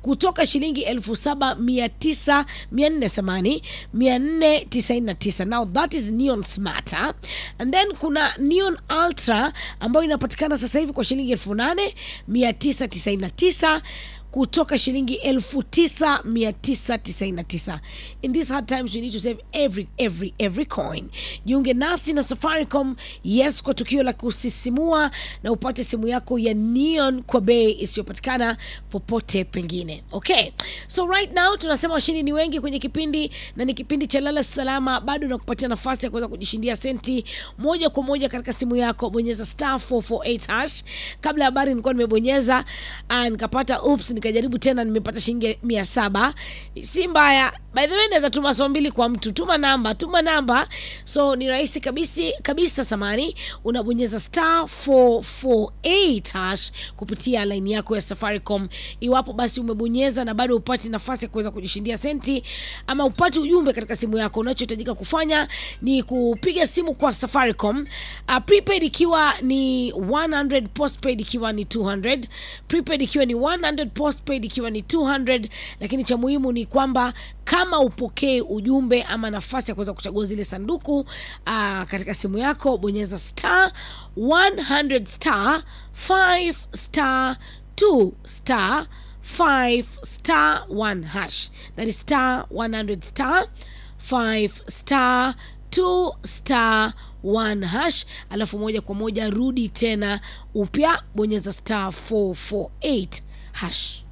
kutoka shilingi 7,499. Now that is Neon Smart. And then kuna Neon Ultra ambayo inapatikana sasa hivi kwa shilingi 8,999 kutoka shilingi 9,999. In these hard times we need to save every coin. Jiunge nasi na Safaricom, yes, kwa tukio la kusisimua na upate simu yako ya Neon kwa bei isiyopatikana popote pengine. Okay, so right now tunasema washindi ni wengi kwenye kipindi, na ni kipindi cha lala salama. Bado nakupatia nafasi ya kuweza kujishindia senti moja kwa moja katika simu yako. Bonyeza *448#. Kabla ya habari nilikuwa nimebonyeza nikapata oops, nikajaribu tena nimepata shilingi 700. Si mbaya. By the way, naweza tuma somo mbili kwa mtu. Tuma namba. So ni rahisi kabisa samani. Unabonyeza *448# kupitia line yako ya Safaricom. Iwapo basi umebonyeza na bado upati nafasi ya kuweza kujishindia senti ama upati ujumbe katika simu yako, unachohitajika kufanya ni kupiga simu kwa Safaricom. Prepaid ikiwa ni 100, postpaid ikiwa ni 200. Prepaid ikiwa ni 100, postpaid ikiwa ni 200. Lakini cha muhimu ni kwamba kama upokee ujumbe ama nafasi ya kuweza kuchagua zile sanduku katika simu yako, bonyeza *100*5*2*5*1#. That is *100*5*2*1#. Alafu moja kwa moja rudi tena upya, bonyeza *448#.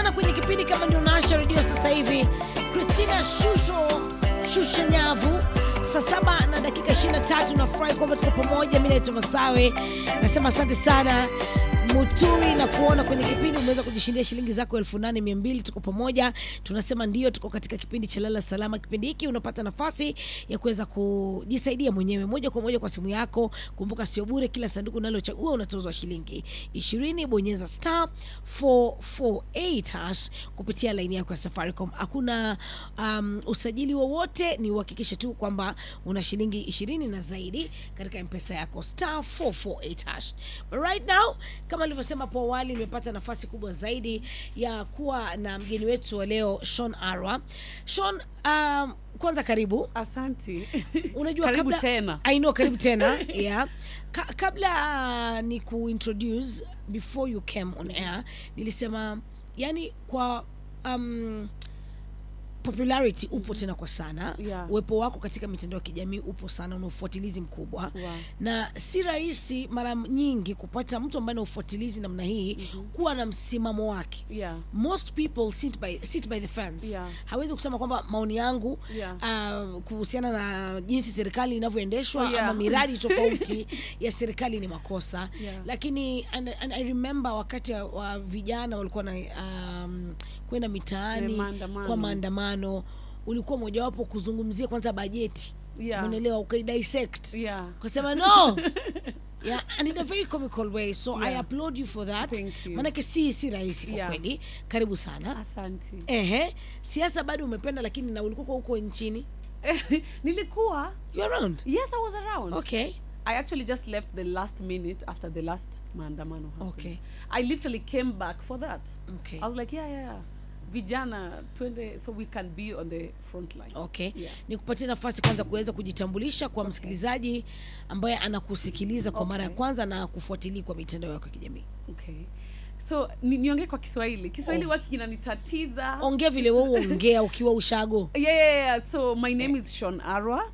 sana kwenye kipindi. Kama ndio unawasha redio sasa hivi, Christina Shusho Nyavu, saa 7 na dakika 23. Nafurahi kwamba tuko pamoja. Mimi naitwa Massawe, nasema asante sana Muturi na kuona kwenye kipindi umeweza kujishindia shilingi zako 8200. Tuko pamoja, tunasema ndio, tuko katika kipindi cha Lala Salama. Kipindi hiki unapata nafasi ya kuweza kujisaidia mwenyewe moja kwa moja kwa simu yako. Kumbuka sio bure, kila sanduku unalochagua unatozwa shilingi 20. Bonyeza *448# kupitia line yako ya Safaricom. Hakuna usajili wowote, ni uhakikishe tu kwamba una shilingi 20 na zaidi katika M-Pesa yako *448#. But right now, kama nilivyosema hapo awali, nimepata nafasi kubwa zaidi ya kuwa na mgeni wetu wa leo, Shorn Arwa. Shorn, kwanza karibu. Asante. Unajua karibu kabla tena. I know, karibu tena. Yeah. Kabla ni kuintroduce, before you came on air, nilisema yani kwa popularity upo tena kwa sana. Yeah. Uwepo wako katika mitandao ya kijamii upo sana, una ufuatilizi mkubwa. Wow. Na si rahisi mara nyingi kupata mtu ambaye ana ufuatilizi namna hii, kuwa na msimamo wake. Yeah. Most people sit by the fence. Yeah. Hawezi kusema kwamba maoni yangu kuhusiana na jinsi serikali inavyoendeshwa ama miradi tofauti ya serikali ni makosa. Yeah. Lakini and I remember wakati wa vijana walikuwa na kwenda mitaani kwa maandamano, ulikuwa mojawapo kuzungumzia kwanza bajeti. Yeah. Unaelewa, ukaidissect. Yeah. Kusema no. Yeah, and in a very comical way. So I Yeah. applaud you for that. Thank you. Manake si rahisi kwa kweli. Karibu sana. Asante. Siasa bado umependa, lakini na ulikuwa huko nchini. Nilikuwa. You around? Yes, I was around. Okay. I actually just left the last minute after the last maandamano happened. Okay. I literally came back for that. Okay. I was like, yeah. Vijana twende so we can be on the front line. Okay. Yeah. Nikupatie nafasi kwanza kuweza kujitambulisha kwa msikilizaji ambaye anakusikiliza kwa mara ya kwanza na kufuatilia kwa mitandao yako ya kijamii. Okay. So niongee kwa Kiswahili. Kiswahili waki kinanitatiza. Ongea vile wewe ongea ukiwa ushago. Yeah. So my name is Shorn Arwa.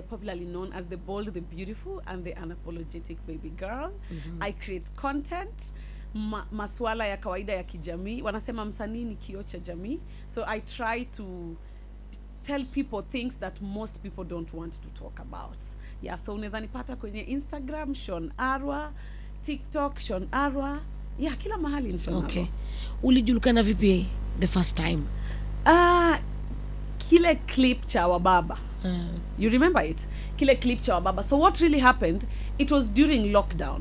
Popularly known as the bold, the beautiful, and the unapologetic baby girl. I create content, maswala ya kawaida ya kijamii. Wanasema msanii ni kioo cha jamii. So I try to tell people things that most people don't want to talk about. Yeah, so unaweza nipata kwenye Instagram Shorn Arwa, TikTok Shorn Arwa. Yeah, kila mahali ni Shorn Arwa. Ulijulikana vipi the first time? Kile clip cha wababa. You remember it? Kile clip cha wababa. So what really happened, it was during lockdown,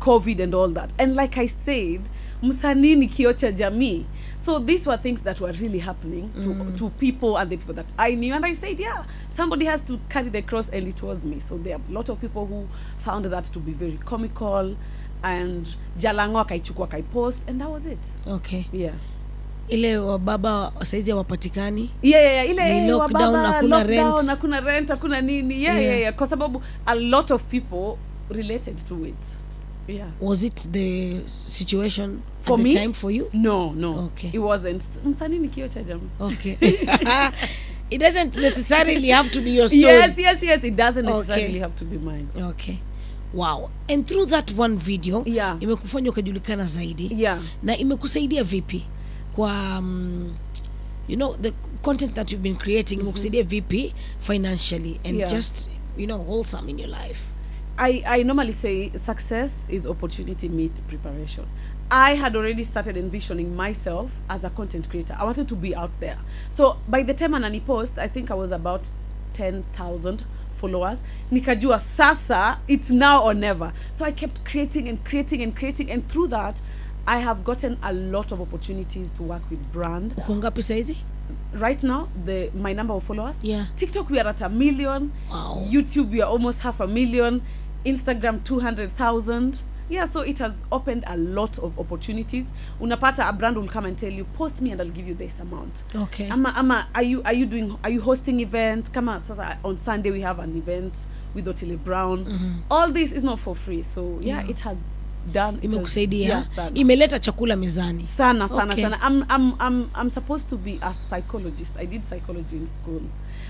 COVID and all that. And like I said, msanii ni kioo cha jamii. So these were things that were really happening to people and the people that I knew. And I said, yeah, somebody has to carry the cross, and it was me. So there are a lot of people who found that to be very comical. And Jalango akaichukua kaipost, and that was it. Okay. Yeah. Ile wababa saizi hawapatikani. Yeah. Ile ni lockdown, hakuna rent. Hakuna rent, hakuna nini. Yeah. Kwa sababu a lot of people related to it. Yeah. Was it the situation for at the me? time for you? No. Okay. It wasn't. Msanii ni kioo cha jamii. Okay. It doesn't necessarily have to be your story. Yes. It doesn't necessarily have to be mine. Okay. Wow. And through that one video, imekufanya ukajulikana zaidi. Yeah. Na imekusaidia vipi kwa you know the content that you've been creating, imekusaidia vipi financially and just wholesome in your life? I normally say success is opportunity meet preparation. I had already started envisioning myself as a content creator. I wanted to be out there. So by the time Anani post, I think I was about 10,000 followers. Nikajua sasa, it's now or never. So I kept creating, and through that I have gotten a lot of opportunities to work with brand. Uko ngapi saizi? Right now, my number of followers. Yeah. TikTok we are at 1 million. Wow. YouTube we are almost 500,000. Instagram 200,000. Yeah, so it has opened a lot of opportunities. Unapata a brand will come and tell you, post me and I'll give you this amount. Okay. Are you hosting event? Kama sasa on Sunday we have an event with Otile Brown. All this is not for free. So yeah, it has done. Imekusaidia. Yeah, sana. Imeleta chakula mezani. Sana Okay. sana. I'm supposed to be a psychologist. I did psychology in school.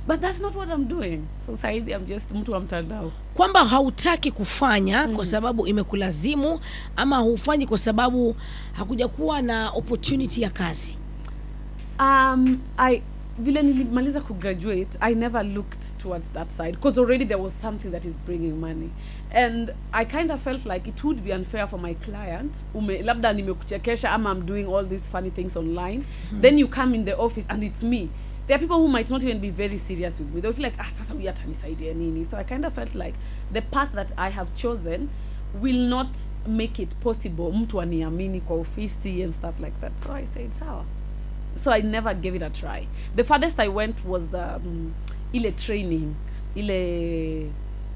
But that's not what I'm doing. So saizi I'm just mtu wa mtandao. Kwamba hautaki kufanya kwa sababu imekulazimu ama hufanyi kwa sababu hakuja kuwa na opportunity ya kazi? Vile nilimaliza kugraduate, I never looked towards that side because already there was something that is bringing money, and I kind of felt like it would be unfair for my client. Labda nimekuchekesha ama I'm doing all these funny things online, then you come in the office and it's me. There are people who might not even be very serious with me. They'll feel like, sasa huyu atanisaidia nini? So I kind of felt like the path that I have chosen will not make it possible mtu aniamini kwa ofisi and stuff like that. So I said sawa. So I never gave it a try. The farthest I went was the ile training,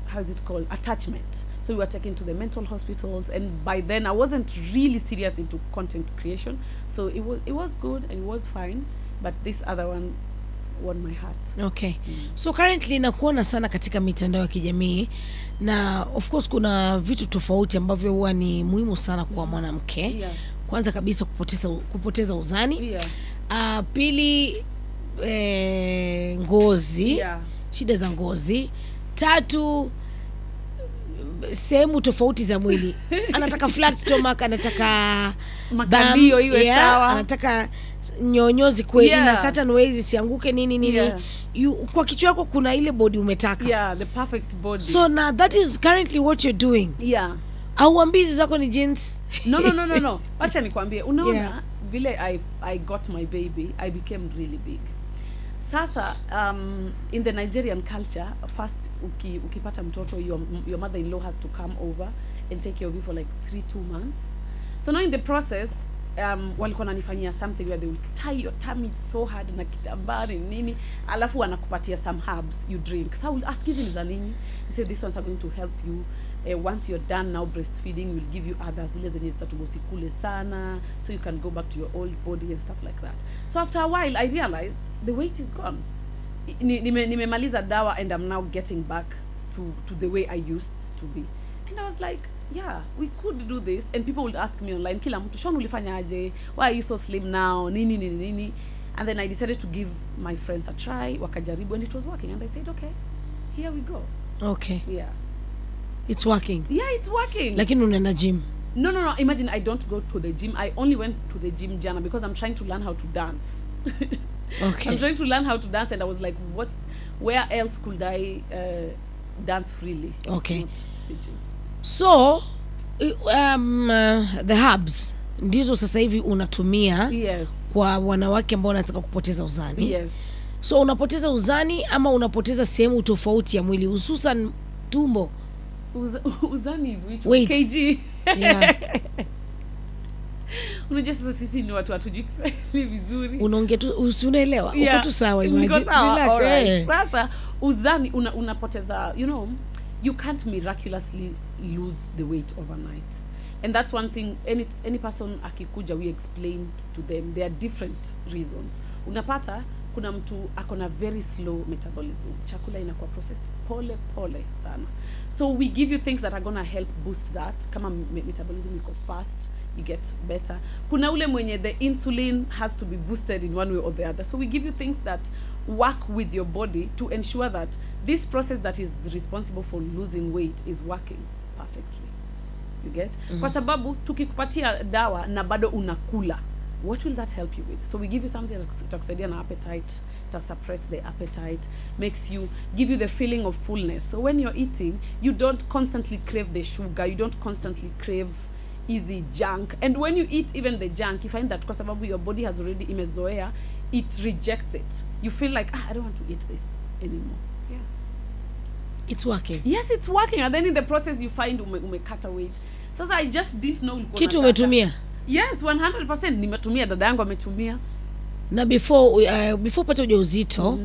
how is it called, attachment. So we were taken to the mental hospitals, and by then I wasn't really serious into content creation. So it was good and it was fine, but this other one won my heart. Okay. So currently nakuona sana katika mitandao ya kijamii, na of course kuna vitu tofauti ambavyo huwa ni muhimu sana kwa mwanamke. Yeah. Kwanza kabisa kupoteza uzani. Yeah. Pili ngozi. Yeah. Shida za ngozi. 3 sehemu tofauti za mwili. Anataka flat stomach, anataka makalio iwe sawa, anataka nyonyozi kweli, yeah, na certain ways sianguke nini. Yeah. Kwa kichwa yako kuna ile body umetaka. Yeah, the perfect body. So now that is currently what you're doing. Yeah. Au ambizi zako ni jeans? No. Acha nikwambie, unaona, Yeah. vile I got my baby, I became really big. Sasa in the Nigerian culture, first ukipata mtoto, your mother-in-law has to come over and take care of you for like 2 months. So now in the process, walikuwa nanifanyia something where they will tie your tummy so hard na kitambari nini, alafu wanakupatia some herbs you drink. So I will ask, hizi ni za nini? They say these ones are going to help you. Once you're done now breastfeeding, we'll give you others zile zenye zitatubosikule sana, so you can go back to your old body and stuff like that. So after a while I realized the weight is gone. Nimemaliza dawa and I'm now getting back to the way I used to be. And I was like, yeah, we could do this. And people would ask me online, kila mtu, Shorn ulifanya aje? Why are you so slim now? Nini. And then I decided to give my friends a try. Wakajaribu, and it was working. And I said, okay, here we go. Okay. Yeah. It's working. Yeah, it's working. Lakini unaenda gym? No. Imagine I don't go to the gym. I only went to the gym jana because I'm trying to learn how to dance. Okay. I'm trying to learn how to dance, and I was like, where else could I dance freely? Okay. Not the gym. So the herbs ndizo sasa hivi unatumia. Yes. Kwa wanawake ambao wanataka kupoteza uzani. Yes. So unapoteza uzani ama unapoteza sehemu tofauti ya mwili, hususan tumbo? Uzani which Wait. kg. Yeah. Unajua sasa sisi ni watu hatujui Kiswahili vizuri. Unaongea tu usiunaelewa. Yeah. Uko tu sawa, imagine. Relax. Right. Sasa uzani unapoteza, you can't miraculously lose the weight overnight. And that's one thing, any person akikuja, we explain to them there are different reasons. Unapata kuna mtu akona very slow metabolism, chakula inakuwa processed pole sana. So we give you things that are gonna help boost that. Kama metabolism iko fast, you get better. Kuna ule mwenye the insulin has to be boosted in one way or the other. So we give you things that work with your body to ensure that this process that is responsible for losing weight is working perfectly. You get? Kwa sababu tukikupatia dawa na bado unakula, what will that help you with? So we give you something that itakusaidia na appetite, to suppress the appetite, give you the feeling of fullness. So when you're eating, you don't constantly crave the sugar, you don't constantly crave easy junk. And when you eat even the junk, you find that kwa sababu your body has already imezoea, it rejects it. You feel like, I don't want to eat this anymore. Yeah. It's working. Yes, it's working. And then in the process you find umekata weight. So I just didn't know Kitu umetumia? Yes, 100%. Nimetumia, dada yangu ametumia. Na before pata ujauzito,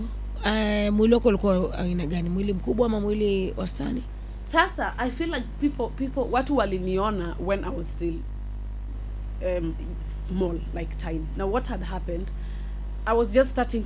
mwili wako ulikuwa aina gani? Mwili mkubwa ama mwili wastani? Sasa I feel like people watu waliniona when I was still small, like tiny. Now what had happened, I was just starting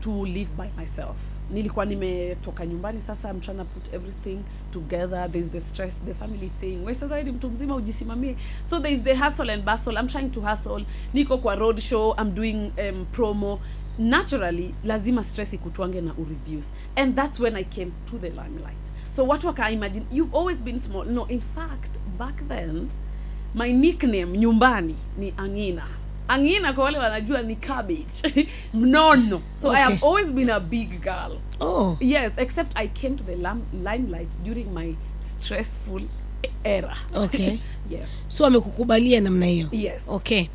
to live by myself. nilikuwa nimetoka nyumbani, sasa I'm trying to put everything together. There's the stress, the family is saying wewe sasa hivi mtu mzima ujisimamie. So there's the hustle and bustle. I'm trying to hustle, niko kwa road show, I'm doing promo. Naturally lazima stress ikutwange na ureduce, and that's when I came to the limelight. So what waka imagine, you've always been small. No, in fact back then my nickname nyumbani ni Angina kwa wale wanajua ni cabbage. No. So okay. I have always been a big girl. Oh. Yes, except I came to the limelight during my stressful era. Okay. Yes. So amekukubalia namna hiyo. Yes. Okay.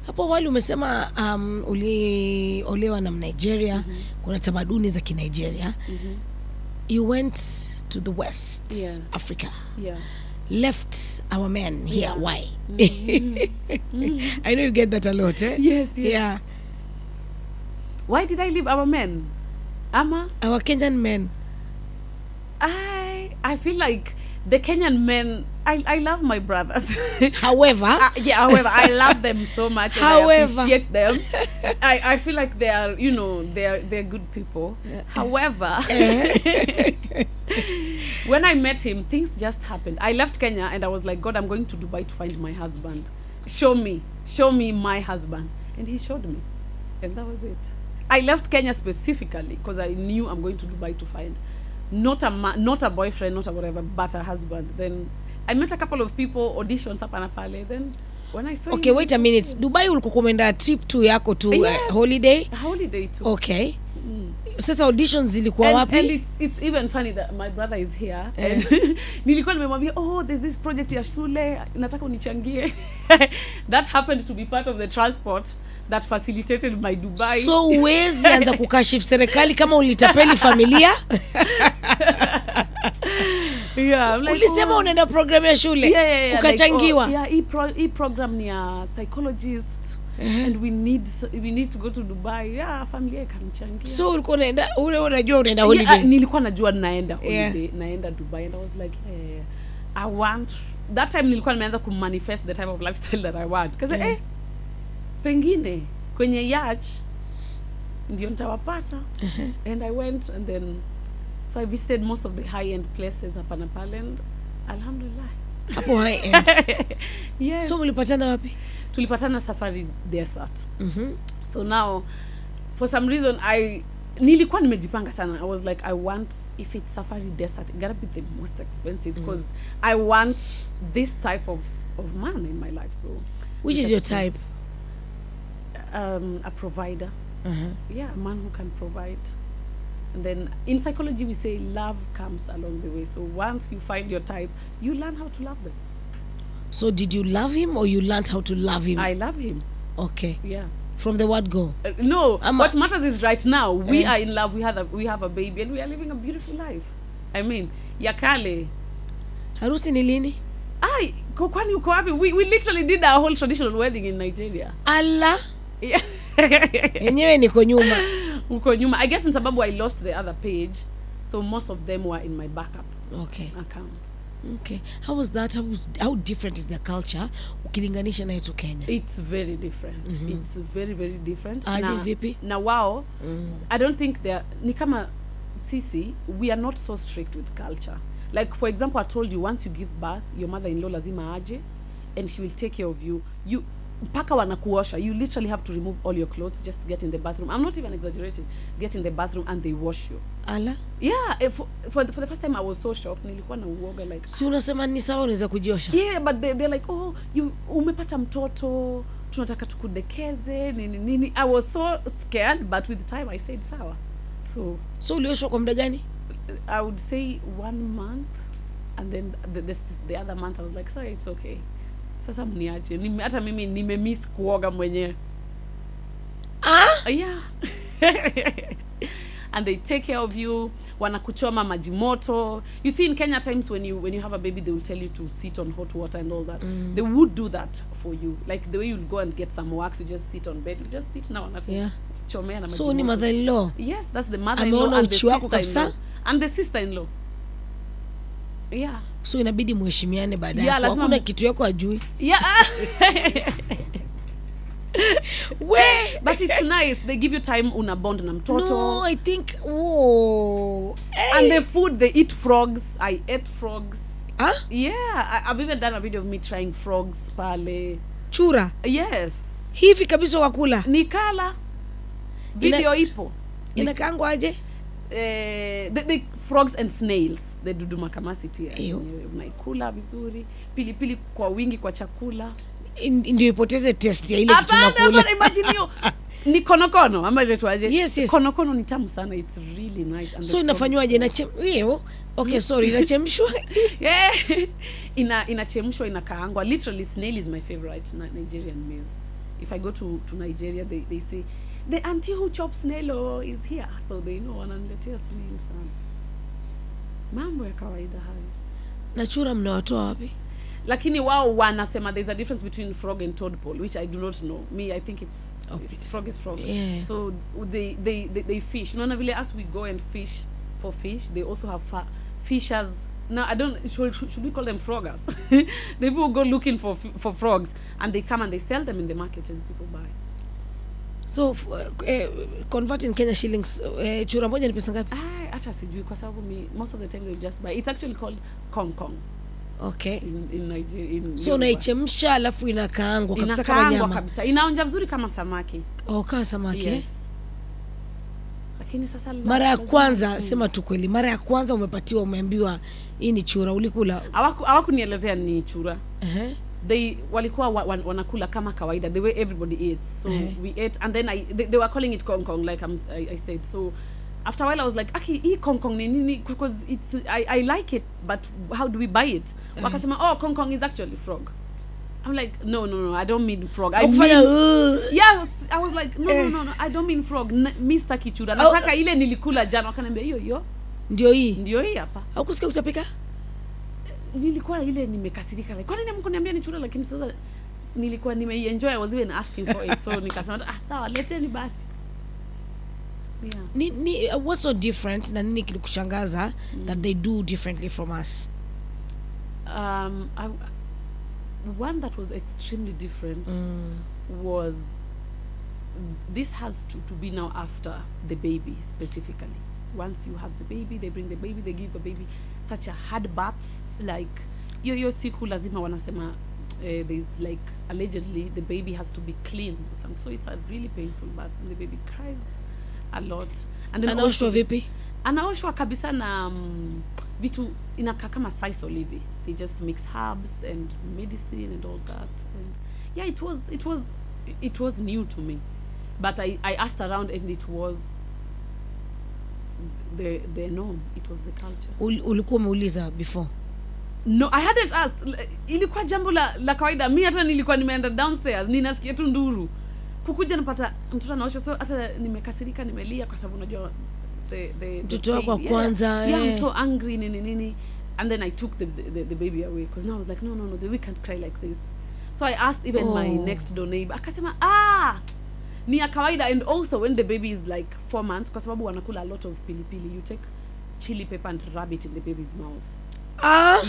Hapo wali umesema uliolewa na Nigeria, kuna tamaduni za Kinigeria. You went to the West, Africa. Yeah. Left our men here. Why? I know you get that a lot, eh? Yes. Yeah. Why did I leave our men? Our Kenyan men. I feel like the Kenyan men, I love my brothers. However, I love them so much. And I appreciate them. I feel like they are, they're good people. However, when I met him, things just happened. I left Kenya and I was like, God, I'm going to Dubai to find my husband. Show me my husband. And he showed me. And that was it. I left Kenya specifically because I knew I'm going to Dubai to find not a boyfriend, not a whatever, but a husband. Then I met a couple of people, auditions hapa na pale. Then when I saw okay, him, wait a minute. Dubai ulikokomenda trip to yako to holiday? Holiday too. Okay. Sasa auditions zilikuwa wapi? And it's even funny that my brother is here. And nilikuwa nimemwambia, there's this project ya shule, nataka unichangie. That happened to be part of the transport that facilitated my Dubai. So uwezi anza kukashifu serikali kama ulitapeli familia? Yeah, like, ulisema unaenda program ya shule. Yeah, ukachangiwa. Like, hii program ni ya psychologist. And we need to go to Dubai. Yeah, familia ikanichangia. So ulikuwa unaenda unajua unaenda holiday? Nilikuwa najua naenda holiday, naenda Dubai, and I was like, I want that time nilikuwa nimeanza ku manifest the type of lifestyle that I want. Because pengine kwenye yacht ndio nitawapata. And I went, and then so I visited most of the high end places hapa na pale, and alhamdulillah. Hapo high end. Yes. So mlipatana wapi? Tulipatana Safari Desert. So now for some reason nilikuwa nimejipanga sana. I was like, I want, if it's Safari Desert, it gotta be the most expensive because I want this type of man in my life. So which is your type? A provider. Yeah, a man who can provide. And then in psychology we say love comes along the way. So once you find your type, you learn how to love them. So did you love him or you learned how to love him? I love him. Okay. Yeah. From the word go? No. What matters is right now we are in love. We have a baby and we are living a beautiful life. I mean, yakale. Harusi ni lini? Kwani uko wapi? We literally did our whole traditional wedding in Nigeria. Allah. Yeah. Enyewe niko nyuma. Uko nyuma. I guess in sababu I lost the other page, so most of them were in my backup account. Okay. How was that? How different is the culture ukilinganisha na yetu Kenya? It's very different. It's very, very different. Vipi? Na wao, I don't think ni kama sisi, we are not so strict with culture. Like for example, I told you, once you give birth, your mother-in-law lazima aje and she will take care of you. Mpaka wanakuosha. You literally have to remove all your clothes just to get in the bathroom. I'm not even exaggerating. Get in the bathroom and they wash you. Ala? Yeah, for the first time I was so shocked. Nilikuwa na uoga like. Si unasema ni sawa unaweza kujiosha? Yeah, but they're like, umepata mtoto, tunataka tukudekeze, nini. I was so scared, but with time I said sawa. So ulioshwa kwa muda gani? I would say 1 month, and then the other month I was like, sorry, it's okay. Sasa mniache. Hata mimi nimemiss kuoga mwenyewe. Yeah. And they take care of you. Wanakuchoma maji moto. You see in Kenya times when you have a baby, they will tell you to sit on hot water and all that. They would do that for you. Like the way you go and get some wax, you just sit on bed. You just sit now. Yeah. Na so ni mother-in-law? Yes, that's the mother-in-law and the sister-in-law. And the sister-in-law. Yeah. So inabidi muheshimiane baadaye. Yeah, hakuna kitu yako ajui. Yeah. But it's nice. They give you time una bond na mtoto. No, I think and the food, they eat frogs. I ate frogs. Huh? Yeah, I've even done a video of me trying frogs pale. Chura. Yes. Hivi kabisa wakula. Nikala. Video ipo. Inakaangwa aje? The frogs and snails. The dudu makamasi pia. Unaikula vizuri. Pilipili kwa wingi kwa chakula. Ndio ipoteze taste ya ile kitu tunakula. Hapana, imagine hiyo. Ni konokono ama inaitwaje? Yes. Konokono ni tamu sana. It's really nice. And so inafanywaje? Okay, sorry, inachemshwa. Yeah. Inachemshwa, inakaangwa. Literally, snail is my favorite Nigerian meal. If I go to Nigeria, they say, the auntie who chops snail is here. So they know wananiletea snail sana. Mambo ya kawaida hayo. Na chura mnawatoa wapi? Lakini wao wanasema there's a difference between frog and tadpole, which I do not know. Me, I think it's frog is frog. Yeah. So they fish. Unaona vile as we go and fish for fish, they also have fishers. Now I don't should we call them froggers? They people go looking for frogs and they come and they sell them in the market and people buy. So convert in Kenya shillings, chura moja ni pesa ngapi? Hata sijui kwa sababu most of the time they just buy. It's actually called kong kong. Okay. In Nigeria. So unaichemsha alafu inakaangwa kabisa kama nyama. Inakaangwa kabisa. Inaonja vizuri kama samaki. Kama samaki. Yes. Lakini sasa mara ya kwanza sema tu kweli, mara ya kwanza umepatiwa, umeambiwa hii ni chura, ulikula? Hawakunielezea ni chura. They walikuwa wanakula kama kawaida, the way everybody eats. So we ate and then they were calling it kong kong like I said. So after a while I was like, "Aki, hii kong kong ni nini?" Because it's I like it, but how do we buy it? Wakasema, "Oh, kong kong is actually frog." I'm like, no, I don't mean frog. I mean, yes, I was like, no, I don't mean frog. Mr. Kichura. Nataka ile nilikula jana. Wakaniambia hiyo. Ndio hii hapa. Haukusikia utapika? Nilikuwa ile nimekasirika. Like, kwa nini mkoniambia ni chura, lakini sasa nilikuwa nimeenjoy. I was even asking for it. So nikasema, sawa, leteni basi. Yeah. What's so different na nini kilikushangaza that they do differently from us? One that was extremely different was this has to be now after the baby specifically. Once you have the baby, they bring the baby, they give the baby such a hard bath, like yo siku lazima wanasema there's like allegedly the baby has to be clean or something, so it's a really painful bath and the baby cries a lot. And then anaoshwa vipi? Anaoshwa kabisa na vitu inakaa kama Sisal hivi. They just mix herbs and medicine and all that. And yeah, it was new to me, but I asked around and it was the norm. It was the culture. Ulikuwa umeuliza before? No, I hadn't asked. Ilikuwa jambo la kawaida. Mimi hata nilikuwa nimeenda downstairs, ninasikia tu nduru. Kukuja napata mtoto anaosha, so hata nimekasirika, nimelia kwa sababu unajua the mtoto wako kwanza. Yeah, I'm so angry nini. And then I took the baby away because now I was like, no, we can't cry like this. So I asked even my next door neighbor. Akasema, ni ya kawaida. And also when the baby is like 4 months, kwa sababu wanakula a lot of pilipili, you take chili pepper and rub it in the baby's mouth.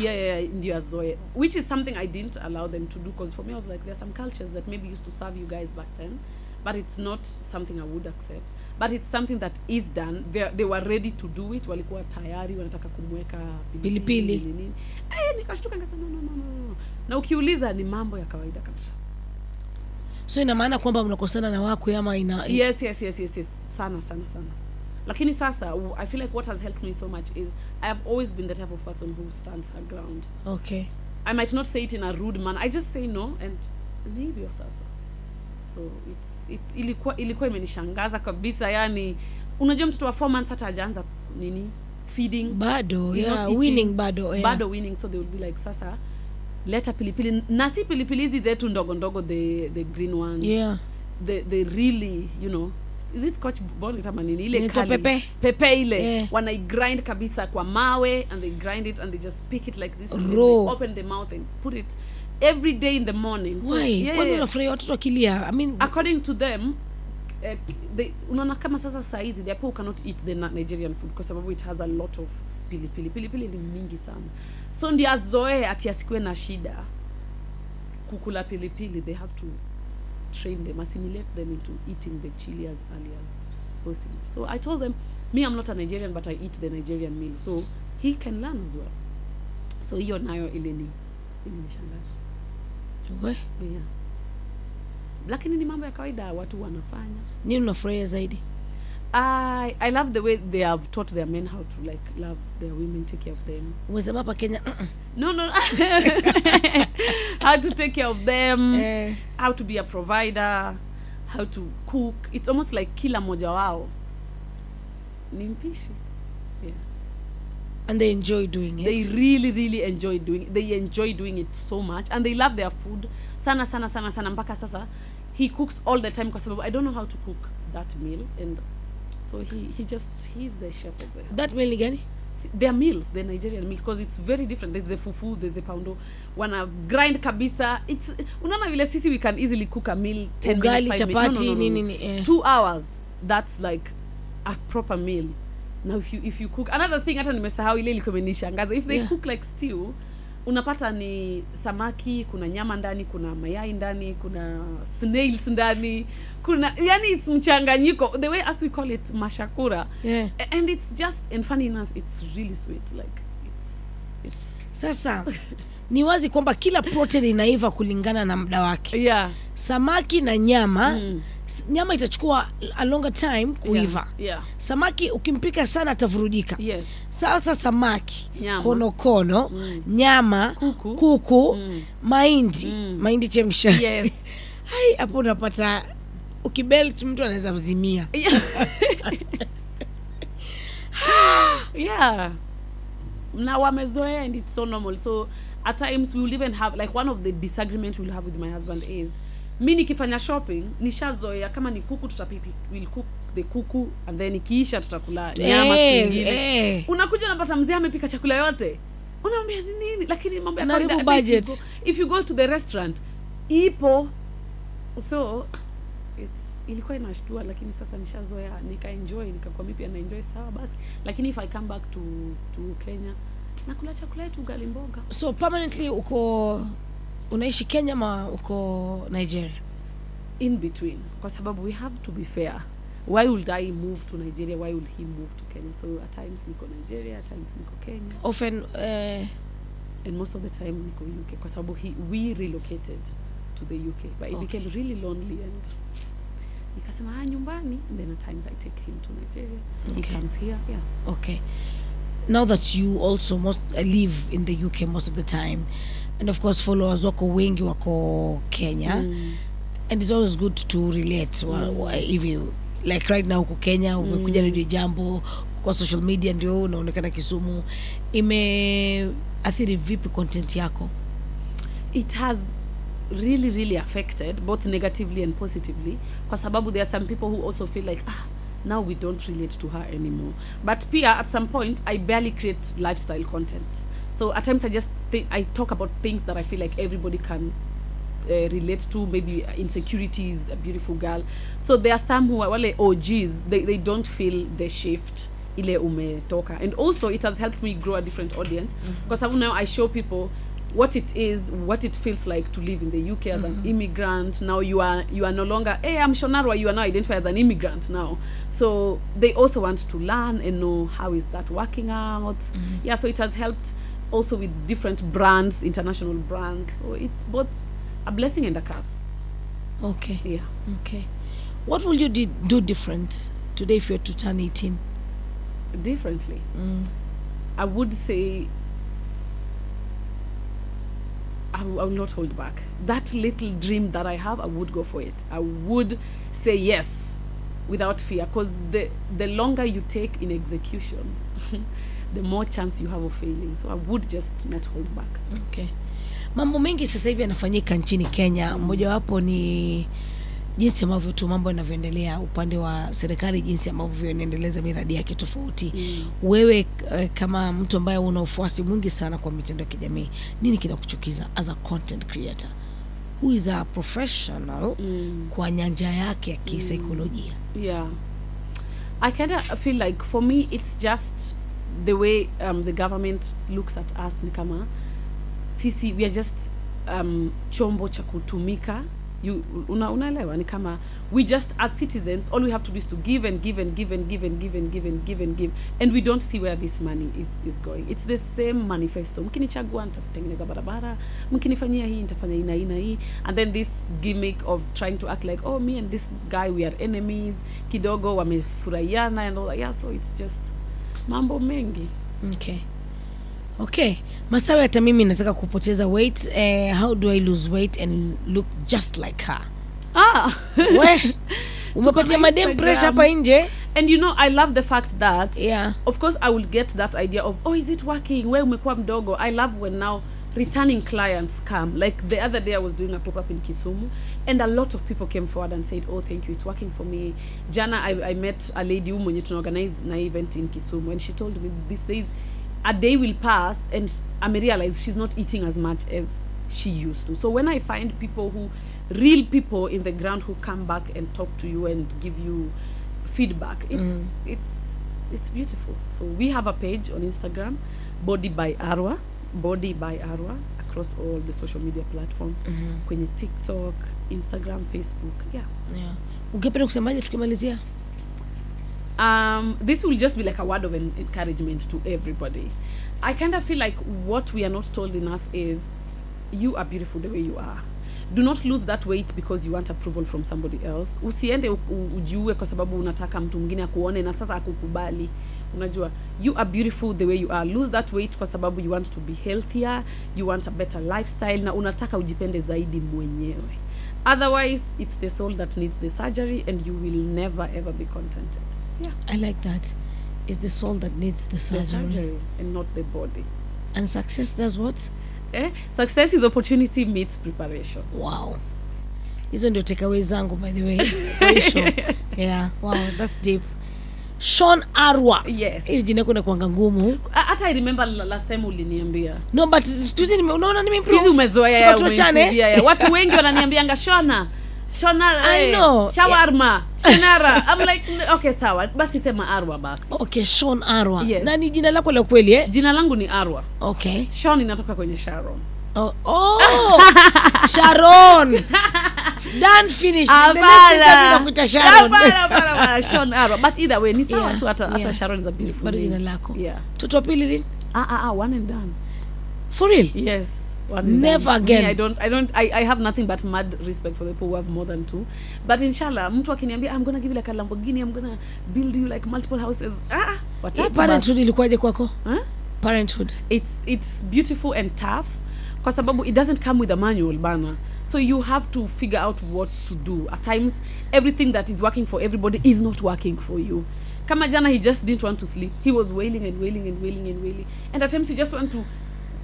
Yeah, ndio azoe, which is something I didn't allow them to do, because for me I was like, there are some cultures that maybe used to serve you guys back then, but it's not something I would accept. But it's something that is done. They were ready to do it. Walikuwa tayari wanataka kumweka pilipili. Nikashtuka nikasema no. Na ukiuliza ni mambo ya kawaida kabisa. So ina maana kwamba mnakosana na wako ama Yes. Sana. Lakini sasa I feel like what has helped me so much is I have always been the type of person who stands her ground. Okay. I might not say it in a rude manner. I just say no and leave your sasa. So ilikuwa imenishangaza kabisa, yani unajua mtoto wa 4 months hata hajaanza feeding bado, winning bado winning, so they will be like, sasa leta pilipili, na si pilipili hizi zetu ndogo the green ones. Yeah. They really, is it scotch bonnet ama nini ile kali pepe ile wana grind kabisa kwa mawe and they grind it and they just pick it like this and they open the mouth and put it every day in the morning. So kwani unafurahia watoto wakilia? I mean, according to them, unaona kama sasa saizi the people cannot eat the Nigerian food kwa sababu it has a lot of pilipili ni mingi sana, so ndio azoe ati asikue na shida kukula pilipili. They have to train them, assimilate them into eating the chili as early as possible. So I told them, me, I'm not a Nigerian, but I eat the Nigerian meal, so he can learn as well. So hiyo nayo ilinishangaza. Yeah. Lakini ni mambo ya kawaida watu wanafanya. Nini unafurahia zaidi? I love the way they have taught their men how to like love their women, take care of them. Umesema hapa Kenya? No. How to take care of them, how to be a provider, how to cook. It's almost like kila moja wao ni mpishi. Yeah. And they enjoy doing it. They really enjoy doing it. They enjoy doing it so much, and they love their food. Sana mpaka sasa he cooks all the time kwa sababu I don't know how to cook that meal, and so he's the chef of the house. That meal gani? Their meals, the Nigerian meals, because it's very different. There's the fufu, there's the poundo. Wana grind kabisa. It's unaona vile sisi we can easily cook a meal 10 ugali, minutes, 5 chapati, minutes. No. 2 hours. That's like a proper meal. Now if you cook, another thing hata nimesahau ile ilikuwa imenishangaza, if they cook like stew, unapata ni samaki, kuna nyama ndani, kuna mayai ndani, kuna snails ndani, kuna yani it's mchanganyiko, the way as we call it mashakura. And it's just, and funny enough, it's really sweet, like it's sasa ni wazi kwamba kila protein inaiva kulingana na muda wake. Samaki na nyama, nyama itachukua a longer time kuiva. Samaki ukimpika sana atavurujika. Sasa samaki, konokono, nyama, kuku, mahindi chemsha. Hai, hapo unapata ukibelt mtu anaweza kuzimia. Now wamezoea, and it's so normal. So at times we will even have, like, one of the disagreements we'll have with my husband is, mi nikifanya shopping nishazoea kama ni kuku tutapipi, we'll cook the kuku and then ikiisha tutakula nyama siku nyingine. Unakuja unapata mzee amepika chakula yote, unamwambia nini? Lakini mambo ya kawaida, budget. If you go to the restaurant ipo, so ilikuwa inashtua, lakini sasa nishazoea, nika-enjoy, nikakuwa mimi pia na-enjoy, sawa basi. Lakini if I come back to Kenya, nakula chakula yetu ugali mboga. So permanently unaishi Kenya ma uko Nigeria? In between, kwa sababu we have to be fair. Why would I move to Nigeria? Why would he move to Kenya? So at times niko Nigeria, at times niko Kenya. Often and most of the time niko UK, kwa sababu we relocated to the UK, but it became really lonely, and nikasema nyumbani, and then at times I take him to Nigeria. He comes here. Okay. Now that you also live in the UK most of the time, and of course followers wako wengi wako Kenya, and it's always good to relate. If you like right now uko Kenya, umekuja Radio Jambo, kwa social media ndio unaonekana Kisumu, imeathiri vipi content yako? It has really affected, both negatively and positively, kwa sababu there are some people who also feel like now we don't relate to her anymore. But pia at some point I barely create lifestyle content, so at times I talk about things that I feel like everybody can relate to, maybe insecurities, a beautiful girl. So there are some who are wale OGs, they don't feel the shift ile umetoka, and also it has helped me grow a different audience, because now I show people what it feels like to live in the UK as an immigrant. Now you are no longer, hey, I'm Shorn Arwa, you are now identified as an immigrant now. So they also want to learn and know how is that working out. So it has helped also with different brands, international brands. So it's both a blessing and a curse. Okay. What will you do different today if you're to turn 18? Differently? I would say I will not hold back. That little dream that I have, I would go for it. I would say yes without fear, because the longer you take in execution, the more chance you have of failing. So I would just not hold back. Okay. Mambo mengi sasa hivi yanafanyika nchini Kenya. Mmoja wapo ni jinsi ambavyo tu mambo yanavyoendelea upande wa serikali, jinsi ambavyo inaendeleza miradi yake tofauti. Wewe kama mtu ambaye una ufuasi mwingi sana kwa mitandao ya kijamii, nini kinakuchukiza as a content creator who is a professional kwa nyanja yake ya kisaikolojia? I kind of feel like for me it's just the way the government looks at us, ni kama sisi we are just chombo cha kutumika unaelewa ni kama we just as citizens all we have to do is to give and give and give and give and give and give and give and give and we don't see where this money is going. It's the same manifesto. Mkinichagua nitatengeneza barabara, mkinifanyia hii nitafanya hii and then this gimmick of trying to act like oh me and this guy we are enemies, kidogo wamefurahiana and all that. Yeah, so it's just mambo mengi. Okay. Massawe, hata mimi nataka kupoteza weight. How do I lose weight and look just like her? We umepatia madam pressure hapa nje. And you know, I love the fact that of course I will get that idea of oh, is it working? Wewe umekuwa mdogo. I love when now returning clients come. Like the other day I was doing a pop-up in Kisumu and a lot of people came forward and said, oh, thank you, it's working for me. Jana, I met a lady who mwenye tunaorganize na event in Kisumu and she told me these days a day will pass and I may realize she's not eating as much as she used to. So when I find people real people in the ground who come back and talk to you and give you feedback, it's beautiful. So we have a page on Instagram, Body by Arwa, across all the social media platforms. Kwenye TikTok, Instagram, Facebook. Ungependa kusemaje tukimalizia? This will just be like a word of encouragement to everybody. I kind of feel like what we are not told enough is you are beautiful the way you are. Do not lose that weight because you want approval from somebody else. Usiende ujiue kwa sababu unataka mtu mwingine akuone na sasa akukubali. Unajua, you are beautiful the way you are. Lose that weight kwa sababu you want to be healthier, you want a better lifestyle na unataka ujipende zaidi mwenyewe. Otherwise, it's the soul that needs the surgery and you will never ever be contented. I like that. It's the soul that needs the surgery and not the body. And success does what? Success is opportunity meets preparation. Wow. Hizo ndio takeaways zangu by the way. Wow, that's deep. Shorn Arwa. Yes. Hiyo jina kuna kuanga ngumu. Hata I remember last time uliniambia. No, but unaona nimeimprove. Hizi umezoea. Watu wengi wananiambianga Shona, I know. Shawarma, Shinara. I'm like, okay, sawa. Basi sema Arwa basi. Okay, Shorn Arwa. Yes. Na ni jina lako la kweli Jina langu ni Arwa. Okay. Shorn inatoka kwenye Sharon. Sharon. Done, finished. The next time nakuita Sharon. Shorn Arwa. But either way, ni sawa tu hata Sharon is a beautiful name. Jina lako. Toto pili lini? One and done. For real? Yes. Never again. I have nothing but mad respect for the people who have more than two. But inshallah, mtu akiniambia I'm going to give you like a Lamborghini, I'm going to build you like multiple houses. What happened? Parenthood ilikuaje kwako? Parenthood. It's beautiful and tough. Kwa sababu it doesn't come with a manual bana. So you have to figure out what to do. At times, everything that is working for everybody is not working for you. Kama jana, he just didn't want to sleep. He was wailing and wailing and wailing and wailing. And at times you just want to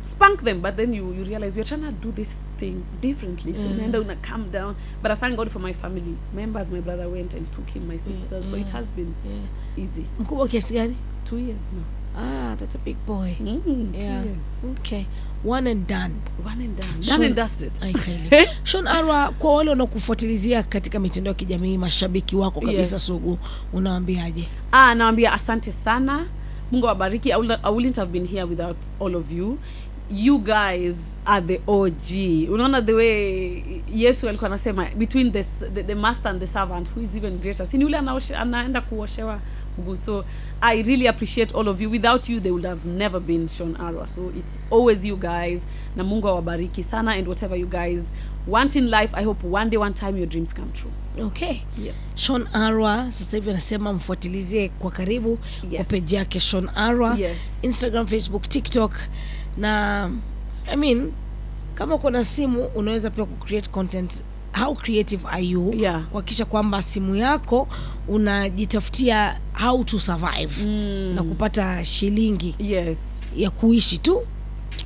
spank them, but then you realize we're trying to do this thing differently. So unaenda una calm down. But I thank God for my family members. My brother went and took him, my sister. So it has been easy. Mkubwa kiasi gani? 2 years now. That's a big boy. 2 years. Okay. One and done. Done and dusted. I tell you. Shorn Arwa, kwa wale wanakufuatilizia katika mitandao ya kijamii, mashabiki wako kabisa sugu, unawaambiaje? Naambia asante sana. Mungu awabariki. I wouldn't have been here without all of you. You guys are the OG. Unaona the way Yesu alikuwa anasema between the master and the servant, who is even greater? Si ni yule anaenda kuoshewa mguu. So I really appreciate all of you. Without you, there would have never been Shorn Arwa. So it's always you guys. Na Mungu awabariki sana, and whatever you guys want in life, I hope one day, one time, your dreams come true. Okay. Yes. Shorn Arwa, sasa hivi anasema mfuatilizie kwa karibu kwa page yake Shorn Arwa. Instagram, Facebook, TikTok. Na I mean, kama kuna simu unaweza pia create content. How creative are you? Kuhakikisha kwamba simu yako unajitafutia how to survive na kupata shilingi ya kuishi tu.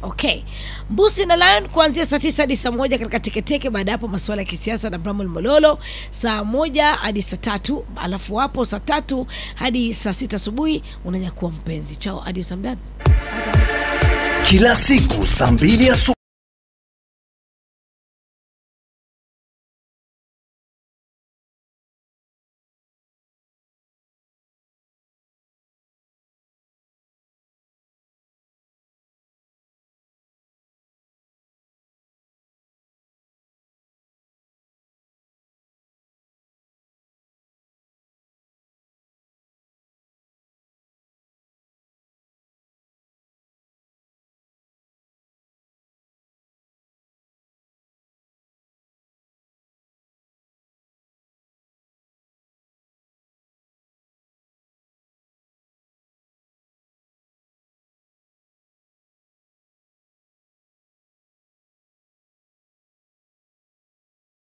Okay. Mbusi na Lion kuanzia saa 9 hadi saa 1 katika Teketeke. Baada hapo masuala ya kisiasa na Bramwell Mololo saa 1 hadi saa 3, alafu hapo saa 3 hadi saa 6 asubuhi unanyakuwa mpenzi. Chao, adios, I'm done. Kila siku saa 2 asubuhi.